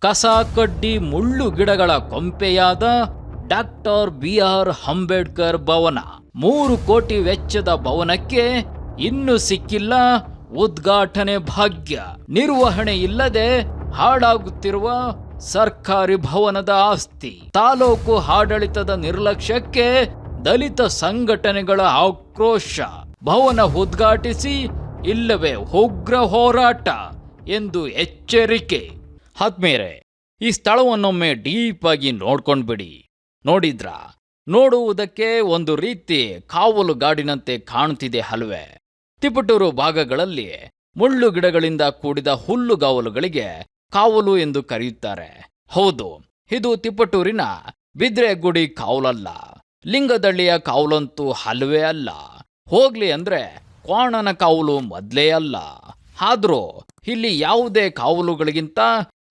ಕಸ ಕಡ್ಡಿ ಮುಳ್ಳು ಗಿಡಗಳ ಕೊಂಪೆಯಾದ ಡಾಕ್ಟರ್ BR ಅಂಬೇಡ್ಕರ್ ಭವನ. 3 ಕೋಟಿ ವೆಚ್ಚದ ಭವನಕ್ಕೆ ಇನ್ನೂ ಸಿಕ್ಕಿಲ್ಲ ಉದ್ಘಾಟನೆ ಭಾಗ್ಯ. ನಿರ್ವಹಣೆ ಇಲ್ಲದೆ ಹಾಳಾಗುತ್ತಿರುವ ಸರ್ಕಾರಿ ಭವನದ ಆಸ್ತಿ. ತಾಲೂಕು ಆಡಳಿತದ ನಿರ್ಲಕ್ಷ್ಯಕ್ಕೆ ದಲಿತ ಸಂಘಟನೆಗಳ ಆಕ್ರೋಶ. ಭವನ ಉದ್ಘಾಟಿಸಿ ಇಲ್ಲವೇ ಉಗ್ರ ಹೋರಾಟ ಎಂದು ಎಚ್ಚರಿಕೆ. ಆದ್ಮೇಲೆ ಈ ಸ್ಥಳವನ್ನೊಮ್ಮೆ ಡೀಪ್ ಆಗಿ ನೋಡ್ಕೊಂಡ್ಬಿಡಿ. ನೋಡಿದ್ರ? ನೋಡುವುದಕ್ಕೆ ಒಂದು ರೀತಿ ಕಾವಲುಗಾಡಿನಂತೆ ಕಾಣುತ್ತಿದೆ ಅಲ್ವೇ? ತಿಪಟೂರು ಭಾಗಗಳಲ್ಲಿ ಮುಳ್ಳು ಗಿಡಗಳಿಂದ ಕೂಡಿದ ಹುಲ್ಲುಗಾವಲುಗಳಿಗೆ ಕಾವಲು ಎಂದು ಕರೆಯುತ್ತಾರೆ. ಹೌದು, ಇದು ತಿಪಟೂರಿನ ಬಿದ್ರೆಗುಡಿ ಕಾವಲಲ್ಲ, ಲಿಂಗದಳ್ಳಿಯ ಕಾವಲಂತೂ ಅಲ್ವೇ ಅಲ್ಲ. ಹೋಗ್ಲಿ ಅಂದ್ರೆ ಕ್ವಾಣನ ಕಾವಲು ಮೊದ್ಲೇ ಅಲ್ಲ. ಆದ್ರೂ ಇಲ್ಲಿ ಯಾವುದೇ ಕಾವಲುಗಳಿಗಿಂತ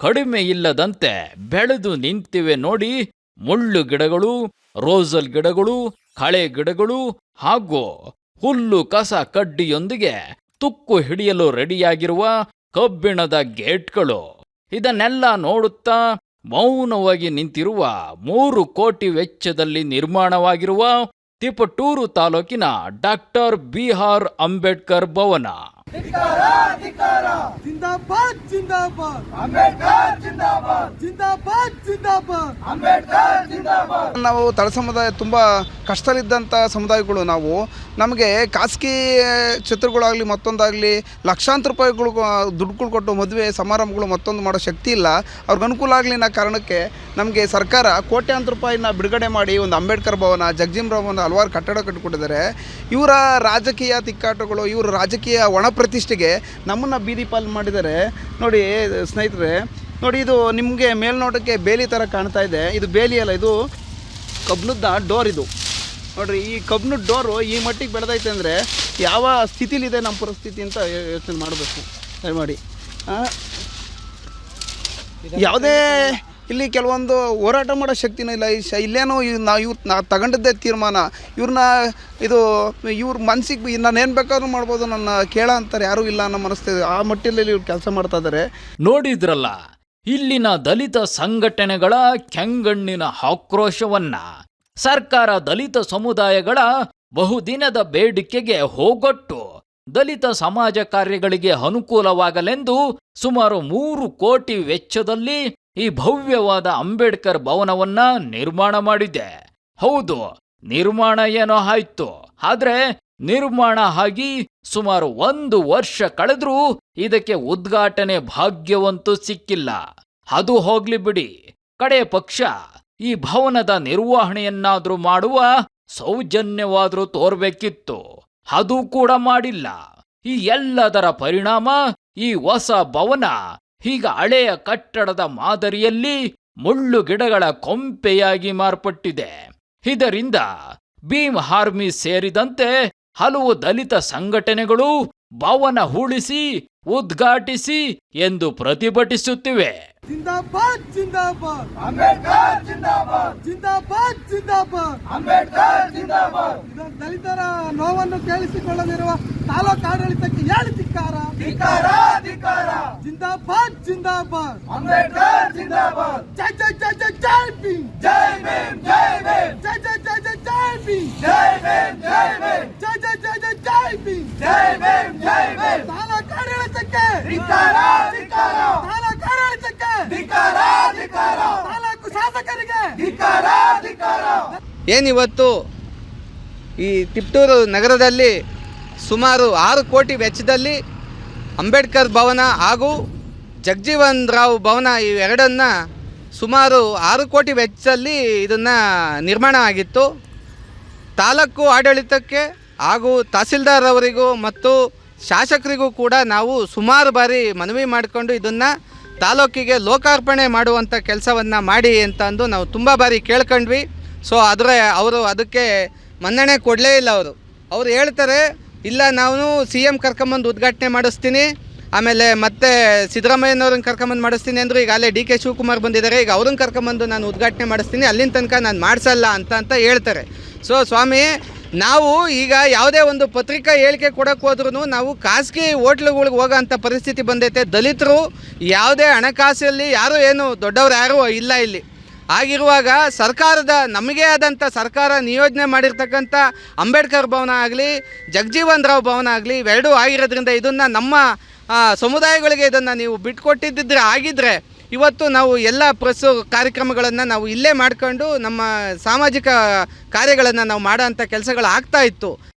ಕಡಿಮೆ ಇಲ್ಲದಂತೆ ಬೆಳೆದು ನಿಂತಿವೆ ನೋಡಿ ಮುಳ್ಳು ಗಿಡಗಳು, ರೋಸಲ್ ಗಿಡಗಳು, ಕಳೆ ಗಿಡಗಳು ಹಾಗೂ ಹುಲ್ಲು ಕಸ ಕಡ್ಡಿಯೊಂದಿಗೆ ತುಕ್ಕು ಹಿಡಿಯಲು ರೆಡಿಯಾಗಿರುವ ಕಬ್ಬಿಣದ ಗೇಟ್ಗಳು. ಇದನ್ನೆಲ್ಲ ನೋಡುತ್ತಾ ಮೌನವಾಗಿ ನಿಂತಿರುವ 3 ಕೋಟಿ ವೆಚ್ಚದಲ್ಲಿ ನಿರ್ಮಾಣವಾಗಿರುವ ತಿಪಟೂರು ತಾಲೂಕಿನ ಡಾಕ್ಟರ್ BR ಅಂಬೇಡ್ಕರ್ ಭವನ. ಜಿಂದಾಬಾದ್ ಜಿಂದಾಬಾದ್ ಅಂಬೇಡ್ಕರ್ ಜಿಂದಾಬಾದ್ ಜಿಂದಾಬಾದ್ ಜಿಂದಾಬಾದ್ ಅಂಬೇಡ್ಕರ್ ಜಿಂದಾಬಾದ್. ನಾವು ತಳ ಸಮುದಾಯ ತುಂಬ ಕಷ್ಟದಲ್ಲಿದ್ದಂಥ ಸಮುದಾಯಗಳು. ನಮಗೆ ಖಾಸಗಿ ಛತ್ರಗಳಾಗಲಿ ಮತ್ತೊಂದಾಗಲಿ ಲಕ್ಷಾಂತರ ರೂಪಾಯಿಗಳು ದುಡ್ಡುಗಳು ಕೊಟ್ಟು ಮದುವೆ ಸಮಾರಂಭಗಳು ಮತ್ತೊಂದು ಮಾಡೋ ಶಕ್ತಿ ಇಲ್ಲ. ಅವ್ರಿಗೆ ಅನುಕೂಲ ಆಗಲಿ ಅನ್ನೋ ಕಾರಣಕ್ಕೆ ನಮಗೆ ಸರ್ಕಾರ ಕೋಟ್ಯಾಂತರ ರೂಪಾಯಿನ ಬಿಡುಗಡೆ ಮಾಡಿ ಒಂದು ಅಂಬೇಡ್ಕರ್ ಭವನ, ಜಗಜೀವನರಾಮ್ ಭವನ ಹಲವಾರು ಕಟ್ಟಡ ಕಟ್ಟಿಕೊಟ್ಟಿದ್ದಾರೆ. ಇವರ ರಾಜಕೀಯ ತಿಕ್ಕಾಟಗಳು, ಇವರ ರಾಜಕೀಯ ಒಣ ಪ್ರತಿಷ್ಠೆಗೆ ನಮ್ಮನ್ನು ಬೀದಿ ಪಾಲು ಮಾಡಿದ್ದಾರೆ. ನೋಡಿ ಸ್ನೇಹಿತರೆ, ನೋಡಿ ಇದು ನಿಮಗೆ ಮೇಲ್ನೋಟಕ್ಕೆ ಬೇಲಿ ಥರ ಕಾಣ್ತಾ ಇದೆ. ಇದು ಬೇಲಿ ಅಲ್ಲ, ಇದು ಕಬ್ಬಿಣದ ಡೋರ್. ಇದು ನೋಡಿರಿ, ಈ ಕಬ್ಬಿಣದ ಡೋರು ಈ ಮಟ್ಟಿಗೆ ಬೆಳೆದೈತೆ ಅಂದರೆ ಯಾವ ಸ್ಥಿತಿಲಿದೆ ನಮ್ಮ ಪರಿಸ್ಥಿತಿ ಅಂತ ಯೋಚನೆ ಮಾಡಬೇಕು ದಯಮಾಡಿ. ಯಾವುದೇ ಇಲ್ಲಿ ಕೆಲವೊಂದು ಹೋರಾಟ ಮಾಡೋ ಶಕ್ತಿನೂ ಇಲ್ಲ. ಇಲ್ಲೇನೋ ನಾವು ತಗೊಂಡಿದ್ದೇ ತೀರ್ಮಾನ. ಇವ್ರ ಮನಸ್ಸಿಗೆ ನಾನೇನು ಬೇಕಾದ್ರೂ ಮಾಡ್ಬೋದು, ನನ್ನ ಕೇಳ ಅಂತಾರೆ ಯಾರೂ ಇಲ್ಲ ಅನ್ನೋ ಮನಸ್ಸಿದೆ. ಆ ಮಟ್ಟದಲ್ಲಿ ಇವ್ರು ಕೆಲಸ ಮಾಡ್ತಾ ಇದ್ದಾರೆ. ನೋಡಿದ್ರಲ್ಲ ಇಲ್ಲಿನ ದಲಿತ ಸಂಘಟನೆಗಳ ಕೆಂಗಣ್ಣಿನ ಆಕ್ರೋಶವನ್ನ. ಸರ್ಕಾರ ದಲಿತ ಸಮುದಾಯಗಳ ಬಹುದಿನದ ಬೇಡಿಕೆಗೆ ಹೋಗೊಟ್ಟು ದಲಿತ ಸಮಾಜ ಕಾರ್ಯಗಳಿಗೆ ಅನುಕೂಲವಾಗಲೆಂದು ಸುಮಾರು 3 ಕೋಟಿ ವೆಚ್ಚದಲ್ಲಿ ಈ ಭವ್ಯವಾದ ಅಂಬೇಡ್ಕರ್ ಭವನವನ್ನ ನಿರ್ಮಾಣ ಮಾಡಿದೆ. ಹೌದು, ನಿರ್ಮಾಣ ಏನೋ ಆಯ್ತು, ಆದ್ರೆ ನಿರ್ಮಾಣ ಆಗಿ ಸುಮಾರು 1 ವರ್ಷ ಕಳೆದ್ರೂ ಇದಕ್ಕೆ ಉದ್ಘಾಟನೆ ಭಾಗ್ಯವಂತೂ ಸಿಕ್ಕಿಲ್ಲ. ಅದು ಹೋಗ್ಲಿ ಬಿಡಿ, ಕಡೆ ಪಕ್ಷ ಈ ಭವನದ ನಿರ್ವಹಣೆಯನ್ನಾದ್ರೂ ಮಾಡುವ ಸೌಜನ್ಯವಾದ್ರೂ ತೋರ್ಬೇಕಿತ್ತು. ಅದು ಕೂಡ ಮಾಡಿಲ್ಲ. ಈ ಎಲ್ಲದರ ಪರಿಣಾಮ ಈ ಹೊಸ ಭವನ ಈಗ ಹಳೆಯ ಕಟ್ಟಡದ ಮಾದರಿಯಲ್ಲಿ ಮುಳ್ಳು ಗಿಡಗಳ ಕೊಂಪೆಯಾಗಿ ಮಾರ್ಪಟ್ಟಿದೆ. ಇದರಿಂದ ಭೀಮ್ ಆರ್ಮಿ ಸೇರಿದಂತೆ ಹಲವು ದಲಿತ ಸಂಘಟನೆಗಳು ಭವನ ಉಳಿಸಿ ಉದ್ಘಾಟಿಸಿ ಎಂದು ಪ್ರತಿಭಟಿಸುತ್ತಿವೆ. ಜಿಂದಾಬಾದ್ ಜಿಂದಾಬಾದ್ ಅಂಬೇಡ್ಕರ್ ಜಿಂದಾಬಾದ್ ಜಿಂದಾಬಾದ್ ಜಿಂದಾಬಾದ್ ಅಂಬೇಡ್ಕರ್ ಜಿಂದಾಬಾದ್. ದಲಿತರ ನೋವನ್ನು ಕೇಳಿಸಿಕೊಳ್ಳಲಿರುವ ತಾಲೂಕು ಆಡಳಿತಕ್ಕೆ ಹೇಳಿ ಧಿಕ್ಕಾರ ಧಿಕ್ಕಾರ ಧಿಕ್ಕಾರ. ಜಿಂದಾಬಾದ್ ಜಿಂದಾಬಾದ್ ಅಂಬೇಡ್ಕರ್ ಜಿಂದಾಬಾದ್. ಜೈ ಜೈ ಜೈ ಜೈ ಜೈ ಭೀಮ್ ಜೈ ಭೀಮ್ ಜೈ ಭೀಮ್ ಜೈ ಜೈ ಜೈ ಜೈ ಜೈ ಭೀಮ್ ಜೈ ಭೀಮ್ ಜೈ ಭೀಮ್ ಜೈ ಜೈ ಜೈ ಜೈ ಜೈ ಭೀಮ್ ಜೈ ಭೀಮ್ ಜೈ ಭೀಮ್. ತಾಲೂಕು ಆಡಳಿತಕ್ಕೆ ಧಿಕ್ಕಾರ ಧಿಕ್ಕಾರ. ತಾಲೂಕು ಆಡಳಿತಕ್ಕೆ ಧಿಕ್ಕಾರ ಧಿಕ್ಕಾರ. ತಾಲೂಕು ಶಾಸಕರಿಗೆ ಧಿಕ್ಕಾರ ಧಿಕ್ಕಾರ. ಏನಿವತ್ತು ಈ ತಿಪಟೂರು ನಗರದಲ್ಲಿ ಸುಮಾರು 6 ಕೋಟಿ ವೆಚ್ಚದಲ್ಲಿ ಅಂಬೇಡ್ಕರ್ ಭವನ ಹಾಗೂ ಜಗಜೀವನ್ ರಾವ್ ಭವನ ಇವೆರಡನ್ನು ಸುಮಾರು 6 ಕೋಟಿ ವೆಚ್ಚದಲ್ಲಿ ಇದನ್ನು ನಿರ್ಮಾಣ ಆಗಿತ್ತು. ತಾಲೂಕು ಆಡಳಿತಕ್ಕೆ ಹಾಗೂ ತಹಸೀಲ್ದಾರ್ ಅವರಿಗೂ ಮತ್ತು ಶಾಸಕರಿಗೂ ಕೂಡ ನಾವು ಸುಮಾರು ಬಾರಿ ಮನವಿ ಮಾಡಿಕೊಂಡು ಇದನ್ನು ತಾಲೂಕಿಗೆ ಲೋಕಾರ್ಪಣೆ ಮಾಡುವಂಥ ಕೆಲಸವನ್ನು ಮಾಡಿ ಅಂತಂದು ನಾವು ತುಂಬ ಬಾರಿ ಕೇಳ್ಕೊಂಡ್ವಿ. ಸೊ ಅವರು ಅದಕ್ಕೆ ಮನ್ನಣೆ ಕೊಡಲೇ ಇಲ್ಲ. ಅವರು ಹೇಳ್ತಾರೆ, ಇಲ್ಲ ನಾನು CM ಕರ್ಕೊಂಬಂದು ಉದ್ಘಾಟನೆ ಮಾಡಿಸ್ತೀನಿ, ಆಮೇಲೆ ಮತ್ತೆ ಸಿದ್ದರಾಮಯ್ಯನವ್ರನ್ನ ಕರ್ಕೊಂಬಂದು ಮಾಡಿಸ್ತೀನಿ ಅಂದರು. ಈಗಾಗಲೇ DK ಶಿವಕುಮಾರ್ ಬಂದಿದ್ದಾರೆ, ಈಗ ಅವ್ರನ್ನ ಕರ್ಕೊಂಬಂದು ನಾನು ಉದ್ಘಾಟನೆ ಮಾಡಿಸ್ತೀನಿ, ಅಲ್ಲಿನ ತನಕ ನಾನು ಮಾಡಿಸಲ್ಲ ಅಂತ ಹೇಳ್ತಾರೆ. ಸೊ ಸ್ವಾಮಿ, ನಾವು ಈಗ ಯಾವುದೇ ಒಂದು ಪತ್ರಿಕಾ ಹೇಳಿಕೆ ಕೊಡೋಕೆ ಹೋದ್ರೂ ನಾವು ಖಾಸಗಿ ಹೋಟ್ಲುಗಳಿಗೆ ಹೋಗೋ ಅಂಥ ಪರಿಸ್ಥಿತಿ ಬಂದೈತೆ. ದಲಿತರು ಯಾವುದೇ ಹಣಕಾಸಲ್ಲಿ ಯಾರೂ ಏನು ದೊಡ್ಡವ್ರು ಯಾರೂ ಇಲ್ಲ ಇಲ್ಲಿ. ಆಗಿರುವಾಗ ಸರ್ಕಾರದ ನಮಗೆ ಆದಂಥ ಸರ್ಕಾರ ನಿಯೋಜನೆ ಮಾಡಿರ್ತಕ್ಕಂಥ ಅಂಬೇಡ್ಕರ್ ಭವನ ಆಗಲಿ, ಜಗಜೀವನ್ ರಾವ್ ಭವನ ಆಗಲಿ, ಇವೆರಡೂ ಆಗಿರೋದ್ರಿಂದ ಇದನ್ನು ನಮ್ಮ ಸಮುದಾಯಗಳಿಗೆ ಇದನ್ನು ನೀವು ಬಿಟ್ಕೊಟ್ಟಿದ್ದರೆ ಆಗಿದ್ದರೆ ಇವತ್ತು ನಾವು ಎಲ್ಲ ಪ್ರೆಸ್ ಕಾರ್ಯಕ್ರಮಗಳನ್ನು ನಾವು ಇಲ್ಲೇ ಮಾಡ್ಕೊಂಡು ನಮ್ಮ ಸಾಮಾಜಿಕ ಕಾರ್ಯಗಳನ್ನು ನಾವು ಮಾಡೋ ಅಂಥ ಕೆಲಸಗಳು ಆಗ್ತಾ ಇತ್ತು.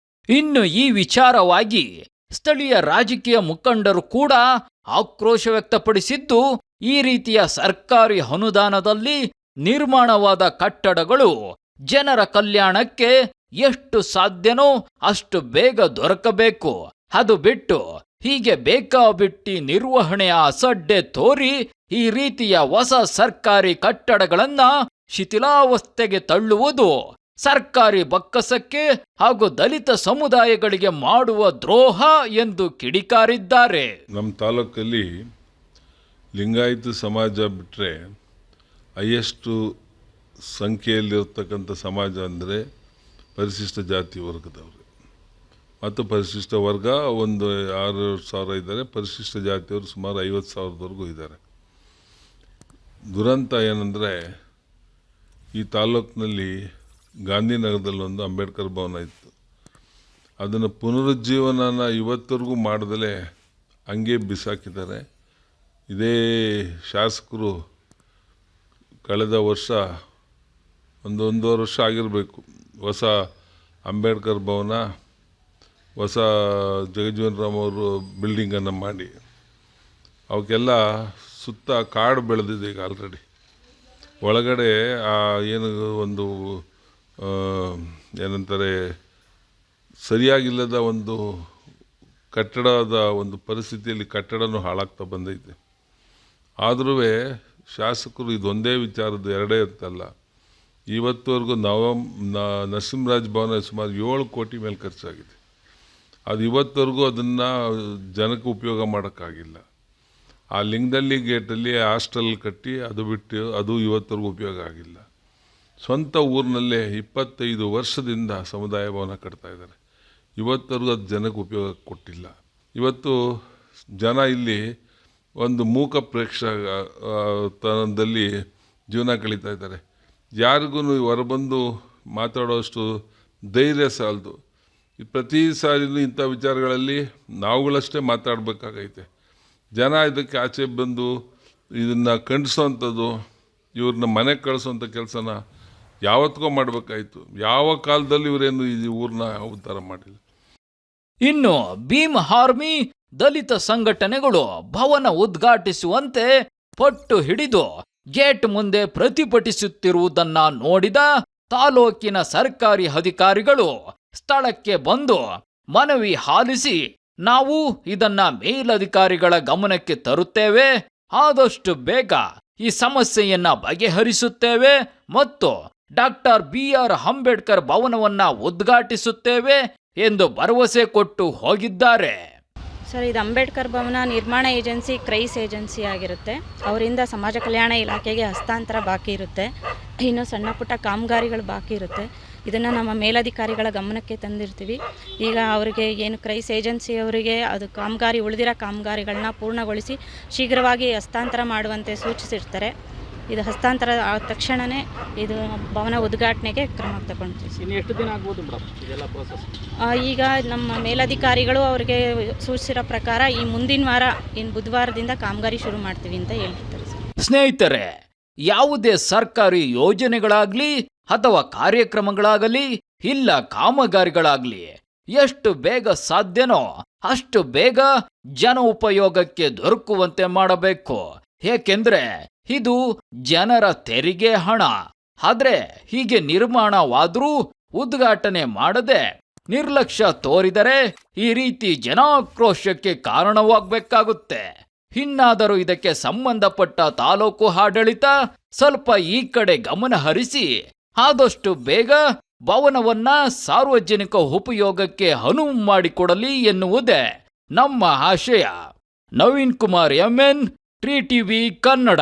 ಇನ್ನು ಈ ವಿಚಾರವಾಗಿ ಸ್ಥಳೀಯ ರಾಜಕೀಯ ಮುಖಂಡರು ಕೂಡ ಆಕ್ರೋಶ ವ್ಯಕ್ತಪಡಿಸಿದ್ದು, ಈ ರೀತಿಯ ಸರ್ಕಾರಿ ಅನುದಾನದಲ್ಲಿ ನಿರ್ಮಾಣವಾದ ಕಟ್ಟಡಗಳು ಜನರ ಕಲ್ಯಾಣಕ್ಕೆ ಎಷ್ಟು ಸಾಧ್ಯನೋ ಅಷ್ಟು ಬೇಗ ದೊರಕಬೇಕು. ಅದು ಬಿಟ್ಟು ಹೀಗೆ ಬೇಕಾಬಿಟ್ಟಿ ನಿರ್ವಹಣೆಯ ಅಸಡ್ಡೆ ತೋರಿ ಈ ರೀತಿಯ ಹೊಸ ಸರ್ಕಾರಿ ಕಟ್ಟಡಗಳನ್ನ ಶಿಥಿಲಾವಸ್ಥೆಗೆ ತಳ್ಳುವುದು ಸರ್ಕಾರಿ ಬಕ್ಕಸಕ್ಕೆ ಹಾಗೂ ದಲಿತ ಸಮುದಾಯಗಳಿಗೆ ಮಾಡುವ ದ್ರೋಹ ಎಂದು ಕಿಡಿಕಾರಿದ್ದಾರೆ. ನಮ್ಮ ತಾಲೂಕಲ್ಲಿ ಲಿಂಗಾಯತ ಸಮಾಜ ಬಿಟ್ಟರೆ ಹೈಯೆಸ್ಟು ಸಂಖ್ಯೆಯಲ್ಲಿರ್ತಕ್ಕಂಥ ಸಮಾಜ ಅಂದರೆ ಪರಿಶಿಷ್ಟ ಜಾತಿ ವರ್ಗದವರು ಮತ್ತು ಪರಿಶಿಷ್ಟ ವರ್ಗ ಒಂದು 6,000 ಇದ್ದಾರೆ. ಪರಿಶಿಷ್ಟ ಜಾತಿಯವರು ಸುಮಾರು 50,000ವರೆಗೂ ಇದ್ದಾರೆ. ದುರಂತ ಏನಂದರೆ ಈ ತಾಲೂಕಿನಲ್ಲಿ ಗಾಂಧಿನಗರದಲ್ಲಿ ಒಂದು ಅಂಬೇಡ್ಕರ್ ಭವನ ಇತ್ತು. ಅದನ್ನು ಪುನರುಜ್ಜೀವನನ ಇವತ್ತರೆಗೂ ಮಾಡದಲೇ ಹಂಗೆ ಬಿಸಾಕಿದ್ದಾರೆ. ಇದೇ ಶಾಸಕರು ಕಳೆದ ವರ್ಷ ಒಂದೂವರೆ ವರ್ಷ ಆಗಿರಬೇಕು, ಹೊಸ ಅಂಬೇಡ್ಕರ್ ಭವನ, ಹೊಸ ಜಗಜೀವನ್ ರಾಮ್ ಅವರು ಬಿಲ್ಡಿಂಗನ್ನು ಮಾಡಿ ಅವಕ್ಕೆಲ್ಲ ಸುತ್ತ ಕಾಡು ಬೆಳೆದಿದೆ. ಈಗ ಆಲ್ರೆಡಿ ಒಳಗಡೆ ಏನು ಒಂದು ಏನಂತಾರೆ ಸರಿಯಾಗಿಲ್ಲದ ಒಂದು ಕಟ್ಟಡದ ಒಂದು ಪರಿಸ್ಥಿತಿಯಲ್ಲಿ ಕಟ್ಟಡನೂ ಹಾಳಾಗ್ತಾ ಬಂದೈತೆ. ಆದರೂ ಶಾಸಕರು ಇದೊಂದೇ ವಿಚಾರದ ಎರಡೇ ಅಂತಲ್ಲ, ಇವತ್ತುವರೆಗೂ ನರಸಿಂಹರಾಜ್ ಭವನ ಸುಮಾರು 7 ಕೋಟಿ ಮೇಲೆ ಖರ್ಚಾಗಿದೆ. ಅದು ಇವತ್ತವರೆಗೂ ಅದನ್ನು ಜನಕ್ಕೆ ಉಪಯೋಗ ಮಾಡೋಕ್ಕಾಗಿಲ್ಲ. ಆ ಲಿಂಗದಳ್ಳಿ ಗೇಟಲ್ಲಿ ಹಾಸ್ಟೆಲ್ ಕಟ್ಟಿ ಅದು ಬಿಟ್ಟು ಅದು ಇವತ್ತವರೆಗೂ ಉಪಯೋಗ ಆಗಿಲ್ಲ. ಸ್ವಂತ ಊರಿನಲ್ಲೇ 25 ವರ್ಷದಿಂದ ಸಮುದಾಯ ಭವನ ಕಟ್ತಾ ಇದ್ದಾರೆ. ಇವತ್ತವರೆಗೂ ಅದು ಜನಕ್ಕೆ ಉಪಯೋಗ ಕೊಟ್ಟಿಲ್ಲ. ಇವತ್ತು ಜನ ಇಲ್ಲಿ ಒಂದು ಮೂಕ ಪ್ರೇಕ್ಷಕತನದಲ್ಲಿ ಜೀವನ ಕಳೀತಾ ಇದ್ದಾರೆ. ಯಾರಿಗೂ ಹೊರಬಂದು ಮಾತಾಡೋಷ್ಟು ಧೈರ್ಯ ಸಾಲದು. ಪ್ರತಿ ಸಾರಿನೂ ಇಂಥ ವಿಚಾರಗಳಲ್ಲಿ ನಾವುಗಳಷ್ಟೇ ಮಾತಾಡಬೇಕಾಗೈತೆ. ಜನ ಇದಕ್ಕೆ ಆಚೆ ಬಂದು ಇದನ್ನು ಖಂಡಿಸೋವಂಥದ್ದು, ಇವ್ರನ್ನ ಮನೆಗೆ ಕಳಿಸೋವಂಥ ಕೆಲಸನ ಯಾವತ್ತಿಗೋ ಮಾಡಬೇಕಾಯಿತು. ಯಾವ ಕಾಲದಲ್ಲಿ ಇವರೇನು ಈ ಊರನ್ನ ಉದ್ಧಾರ ಮಾಡಿಲ್ಲ. ಇನ್ನು ಭೀಮ್ ಆರ್ಮಿ ದಲಿತ ಸಂಘಟನೆಗಳು ಭವನ ಉದ್ಘಾಟಿಸುವಂತೆ ಪಟ್ಟು ಹಿಡಿದು ಗೇಟ್ ಮುಂದೆ ಪ್ರತಿಭಟಿಸುತ್ತಿರುವುದನ್ನ ನೋಡಿದ ತಾಲೂಕಿನ ಸರ್ಕಾರಿ ಅಧಿಕಾರಿಗಳು ಸ್ಥಳಕ್ಕೆ ಬಂದು ಮನವಿ ಆಲಿಸಿ, ನಾವು ಇದನ್ನ ಮೇಲಧಿಕಾರಿಗಳ ಗಮನಕ್ಕೆ ತರುತ್ತೇವೆ, ಆದಷ್ಟು ಬೇಗ ಈ ಸಮಸ್ಯೆಯನ್ನ ಬಗೆಹರಿಸುತ್ತೇವೆ ಮತ್ತು ಡಾಕ್ಟರ್ BR ಅಂಬೇಡ್ಕರ್ ಭವನವನ್ನ ಉದ್ಘಾಟಿಸುತ್ತೇವೆ ಎಂದು ಭರವಸೆ ಕೊಟ್ಟು ಹೋಗಿದ್ದಾರೆ. ಸರ್, ಇದು ಅಂಬೇಡ್ಕರ್ ಭವನ ನಿರ್ಮಾಣ ಏಜೆನ್ಸಿ ಕ್ರೈಸ್ ಏಜೆನ್ಸಿ ಆಗಿರುತ್ತೆ. ಅವರಿಂದ ಸಮಾಜ ಕಲ್ಯಾಣ ಇಲಾಖೆಗೆ ಹಸ್ತಾಂತರ ಬಾಕಿ ಇರುತ್ತೆ. ಇನ್ನು ಸಣ್ಣ ಪುಟ್ಟ ಕಾಮಗಾರಿಗಳು ಬಾಕಿ ಇರುತ್ತೆ. ಇದನ್ನು ನಮ್ಮ ಮೇಲಧಿಕಾರಿಗಳ ಗಮನಕ್ಕೆ ತಂದಿರ್ತೀವಿ. ಈಗ ಅವರಿಗೆ ಏನು ಕ್ರೈಸ್ ಏಜೆನ್ಸಿ ಅವರಿಗೆ ಅದು ಉಳಿದಿರೋ ಕಾಮಗಾರಿಗಳನ್ನ ಪೂರ್ಣಗೊಳಿಸಿ ಶೀಘ್ರವಾಗಿ ಹಸ್ತಾಂತರ ಮಾಡುವಂತೆ ಸೂಚಿಸಿರ್ತಾರೆ. ಇದು ಹಸ್ತಾಂತರ ಆದ ತಕ್ಷಣವೇ ಇದು ಭವನ ಉದ್ಘಾಟನೆಗೆ ಕ್ರಮ ತಗೊಳ್ತೀವಿ. ಇನ್ನು ಎಷ್ಟು ದಿನ ಆಗ್ಬೋದು ಮೇಡಮ್ ಇದೆಲ್ಲ ಪ್ರೋಸೆಸ್? ಈಗ ನಮ್ಮ ಮೇಲಧಿಕಾರಿಗಳು ಅವರಿಗೆ ಸೂಚಿಸಿರೋ ಪ್ರಕಾರ ಈ ಮುಂದಿನ ವಾರ ಇನ್ನು ಬುಧವಾರದಿಂದ ಕಾಮಗಾರಿ ಶುರು ಮಾಡ್ತೀವಿ ಅಂತ ಹೇಳಿರ್ತಾರೆ. ಸ್ನೇಹಿತರೆ, ಯಾವುದೇ ಸರ್ಕಾರಿ ಯೋಜನೆಗಳಾಗ್ಲಿ ಅಥವಾ ಕಾರ್ಯಕ್ರಮಗಳಾಗಲಿ ಇಲ್ಲ ಕಾಮಗಾರಿಗಳಾಗ್ಲಿ ಎಷ್ಟು ಬೇಗ ಸಾಧ್ಯನೋ ಅಷ್ಟು ಬೇಗ ಜನ ಉಪಯೋಗಕ್ಕೆ ದೊರಕುವಂತೆ ಮಾಡಬೇಕು. ಏಕೆಂದ್ರೆ ಇದು ಜನರ ತೆರಿಗೆ ಹಣ. ಆದ್ರೆ ಹೀಗೆ ನಿರ್ಮಾಣವಾದ್ರೂ ಉದ್ಘಾಟನೆ ಮಾಡದೆ ನಿರ್ಲಕ್ಷ್ಯ ತೋರಿದರೆ ಈ ರೀತಿ ಜನಾಕ್ರೋಶಕ್ಕೆ ಕಾರಣವಾಗಬೇಕಾಗುತ್ತೆ. ಇನ್ನಾದರೂ ಇದಕ್ಕೆ ಸಂಬಂಧಪಟ್ಟ ತಾಲೂಕು ಆಡಳಿತ ಸ್ವಲ್ಪ ಈ ಕಡೆ ಗಮನ ಹರಿಸಿ ಆದಷ್ಟು ಬೇಗ ಭವನವನ್ನ ಸಾರ್ವಜನಿಕ ಉಪಯೋಗಕ್ಕೆ ಅನುವು ಮಾಡಿಕೊಡಲಿ ಎನ್ನುವುದೇ ನಮ್ಮ ಆಶಯ. Naveen Kumar MN, 3TV Kannada.